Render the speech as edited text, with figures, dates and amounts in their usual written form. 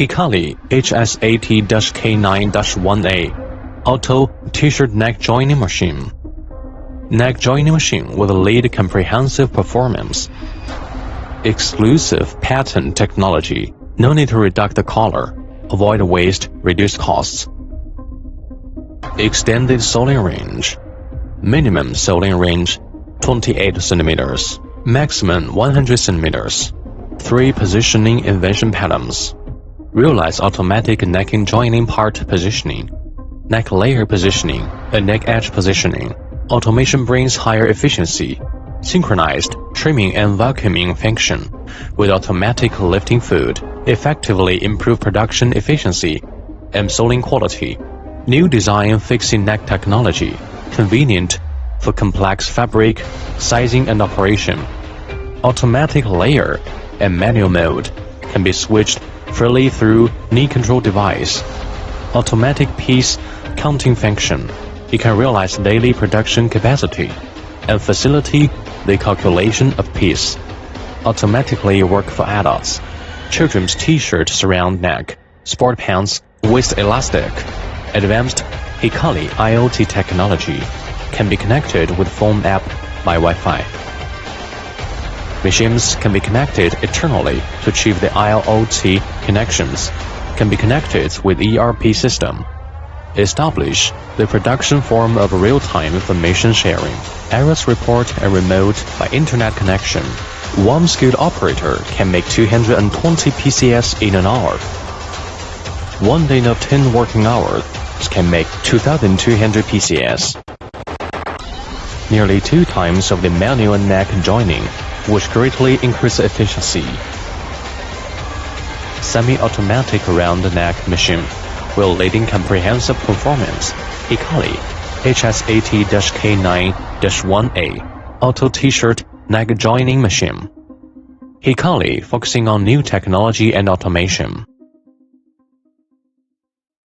Hikari HSAT-K9-1A Auto T-shirt neck joining machine. Neck joining machine with lead comprehensive performance. Exclusive patent technology. No need to reduct the collar. Avoid waste, reduce costs. Extended sewing range. Minimum sewing range 28 cm. Maximum 100 cm. 3 positioning inversion patterns. Realize automatic neck joining part positioning, neck layer positioning, and neck edge positioning. Automation brings higher efficiency, synchronized trimming and vacuuming function with automatic lifting foot, effectively improve production efficiency and sewing quality. New design fixing neck technology, convenient for complex fabric, sizing and operation. Automatic layer and manual mode can be switched freely through knee control device. Automatic piece counting function. You can realize daily production capacity and facilitate the calculation of piece. Automatically work for adults. Children's t-shirt surround neck, sport pants, waist elastic. Advanced Hikari IoT technology can be connected with phone app by Wi-Fi. Machines can be connected eternally to achieve the IoT connections, can be connected with ERP system. Establish the production form of real-time information sharing. Errors report and remote by internet connection. One skilled operator can make 220 PCS in an hour. One day of 10 working hours can make 2,200 PCS. Nearly 2 times of the manual neck joining, which greatly increase efficiency. Semi-automatic round neck machine will leading comprehensive performance. Hikari HSAT-K9-1A Auto T-shirt neck joining machine. Hikari focusing on new technology and automation.